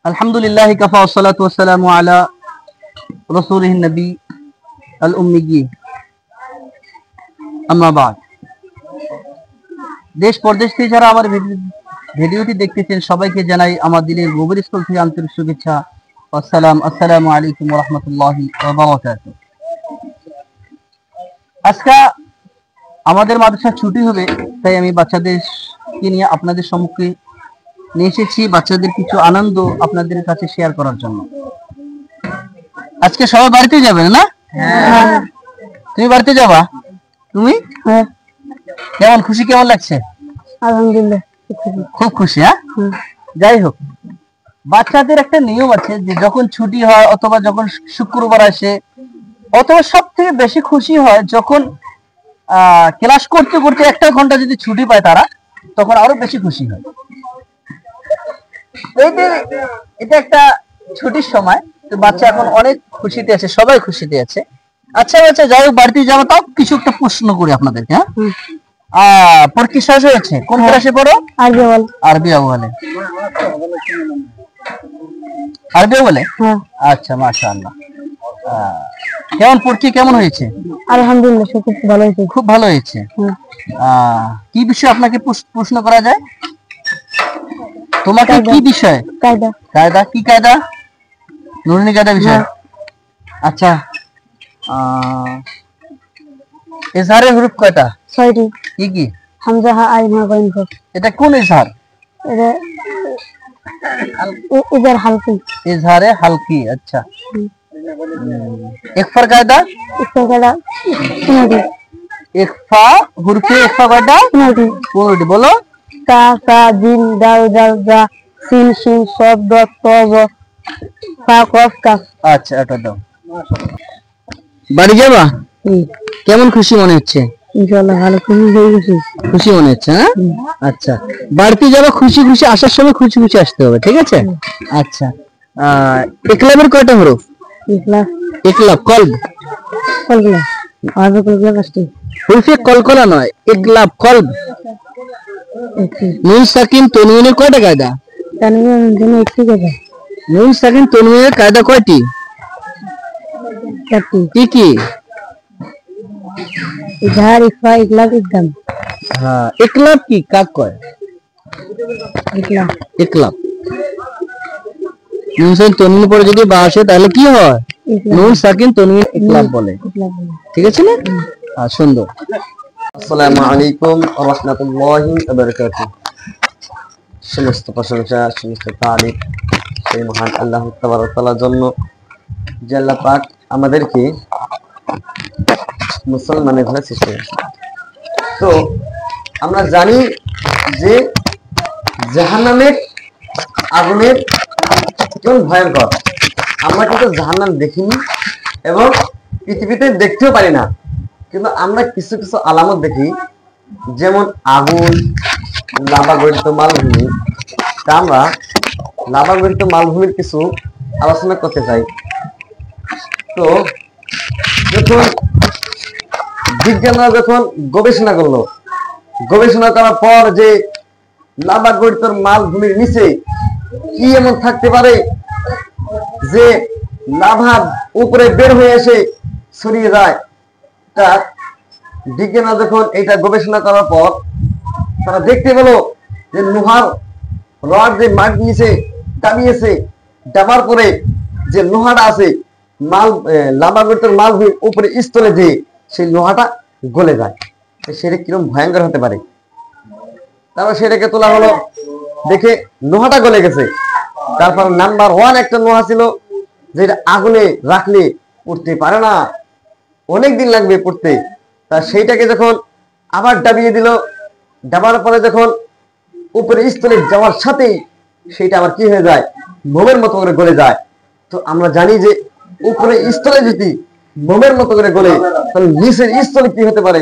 আলহামদুলিল্লাহ কাফা ওয়াসসালাতু ওয়াসসালামু আলা রাসূলিন নবী আল উম্মি আম্মা বাদ। দেশ পরদেশ থেকে যারা আমার ভিডিওটি দেখতেছেন সবাইকে জানাই আমার দিনের গভীর স্থল থেকে আন্তরিক শুভেচ্ছা। আসসালামু আলাইকুম ওয়া রাহমাতুল্লাহি ওয়া বারাকাতুহু। আজকে আমাদের মাদ্রাসা ছুটি হবে, তাই আমি বাচ্চাদেরকে নিয়ে আপনাদের সম্মুখে নিয়ে এসেছি বাচ্চাদের কিছু আনন্দ আপনাদের কাছে শেয়ার করার জন্য। আজকে সবাই বাড়িতে যাবেন না? হ্যাঁ। তুমি বাড়িতে যাবা? তুমি? হ্যাঁ। কেমন খুশি, কেমন লাগছে? আলহামদুলিল্লাহ খুব খুশি। হ্যাঁ, যাই হোক, বাচ্চাদের একটা নিয়ম আছে যে যখন ছুটি হয় অথবা যখন শুক্রবার আসে অথবা সব থেকে বেশি খুশি হয় যখন ক্লাস করতে করতে একটা ঘন্টা যদি ছুটি পায় তারা, তখন আরো বেশি খুশি হয়। এটা একটা ছুটির সময়, তো বাচ্চা এখন অনেক খুশিতে আছে, সবাই খুশিতে আছে। আচ্ছা বাচ্চা, যাই হোক, বাড়িতে যাবো, তাও কিছু একটা প্রশ্ন করি আপনাদেরকে। হ্যাঁ, পরীক্ষা শেষ হয়েছে, কোন ক্লাসে পড়ো? আরবি বলে। আরবি বলে? আচ্ছা, মাশাআল্লাহ। কেমন পরীক্ষা কেমন হয়েছে? আলহামদুলিল্লাহ, খুব ভালো হয়েছে। খুব ভালো হয়েছে। কি বিষয় আপনাকে প্রশ্ন করা যায়? তোমাকে কি বিষয়? কায়দা। কায়দা? কি কায়দা? নুরানি কায়দা বিষয়। আচ্ছা, ইজহারের হরফ কয়টা? 6টি। কি কি? হামজা, হা, আইন, হা, গাইন, খ। এটা কোন ইজহার? এটা ইজহার হালকি। ইজহারে হালকি। আচ্ছা, ইখফার কায়দা? ইখফার কায়দা 15টি। ইখফা হরফে ইখফা কয়টা? 15টি। বলো। তা, সা, জিম, দাল, জাল, জা, সিন, শিন, সদ, দত, ত, জ, ফা, কফ, কাফ। আচ্ছা, এটা দাও। বাড়ি যাবা? কেমন খুশি মনে হচ্ছে? ইনশাআল্লাহ ভালো খুশি হয়ে গেছি। খুশি মনে হচ্ছে? হ্যাঁ, আচ্ছা। বাড়িতে যাবা খুশি খুশি, আসার সময় খুশি খুশি আসতে হবে, ঠিক আছে? আচ্ছা, ইকলাবের কয়টা হরফ? ইকলাব কলব। কলকলা আরবি কলকলা কাস্তি। হরফে কলকলা নয়, ইকলাব কলব। নুন সাকিন তানউনের কয়টা কায়দা? তানউনের জন্য একটি কায়দা। নুন সাকিন তানউনের কায়দা কয়টি? 4টি। কি কি? ইজহার, ইখফা, ইকলাব, ইদগাম। হ্যাঁ, ইকলাব কি কাক কয়? ইকলাব। ইকলাব। নুন সাকিন তানউনের পরে যদি বা আসে তাহলে কি হয়? নুন সাকিন তানউন ইকলাব বলে। ঠিক আছে না? সুন্দর। আসসালামু আলাইকুম ওয়া রাহমাতুল্লাহি ওয়া বারাকাতুহু। সমস্ত প্রশংসা, সমস্ত তারিফ সেই মহান আল্লাহ তাবারক ওয়া তাআলার জন্য, যে আল্লাহ পাক আমাদেরকে মুসলমানের ঘরে সৃষ্টি করেছে। তো আমরা জানি যে জাহান্নামের আগুনের কেমন ভয়ঙ্কর। আমরা কিন্তু জাহান্নাম দেখিনি এবং পৃথিবীতে দেখতেও পারি না, কিন্তু আমরা কিছু কিছু আলামত দেখি, যেমন আগুন, লাভা গঠিত মালভূমি। তা আমরা লাভা গঠিত মালভূমির কিছু আলোচনা করতে চাই। তো যখন বিজ্ঞানরা যখন গবেষণা করলো, গবেষণা করার পর যে লাভা গঠিত মালভূমির নিচে কি এমন থাকতে পারে যে লাভা উপরে বের হয়ে এসে ছড়িয়ে যায়, তা বিজ্ঞানরা যখন এটা গবেষণা করার পর তারা দেখতে পেল যে লোহার রড যে মাটির নিচে দাবিয়েছে, দাবার পরে যে লোহাটা আছে লাভা গঠিত মালভূমির উপরে স্থলে যে সেই লোহাটা গলে যায়। সেটা কিরকম ভয়ঙ্কর হতে পারে। তারপর সেটাকে তোলা হলো, দেখে লোহাটা গলে গেছে। তারপর নাম্বার 1 একটা লোহা ছিল যেটা আগুনে রাখলে পড়তে পারে না, অনেক দিন লাগবে পড়তে। তা সেইটাকে যখন আবার দাবিয়ে দিল, দাবার পরে যখন উপরে স্থলে যাওয়ার সাথেই সেইটা আবার কি হয়ে যায়, মোমের মতো করে গলে যায়। তো আমরা জানি যে উপরে স্থলে যদি মোমের মতো করে গলে, তাহলে নিচের স্থলে কি হতে পারে,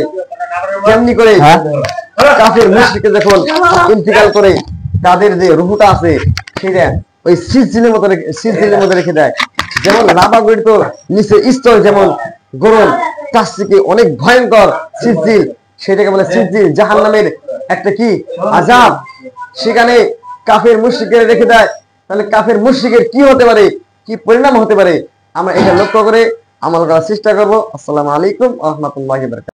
কেমনি করে কাফের মুশরিক যখন ইন্তিকাল করে তাদের যে রূহটা আছে সেটা ওই সিলসিলের মধ্যে রেখে দেয়। যেমন লাভা গঠিত নিচে স্তর যেমন গরম, তার থেকে অনেক ভয়ঙ্কর সিলসিল, সেটাকে বলে সিলসিল, জাহান্নামের একটা কি আযাব। সেখানে কাফের মুশরিকরা রেখে দেয় তাহলে কাফের মুশরিকের কি হতে পারে, কি পরিণাম হতে পারে, আমরা এটা লক্ষ্য করে আমল করার চেষ্টা করব। আসসালামু আলাইকুম ওয়া রাহমাতুল্লাহি ওয়া বারাকাতুহু।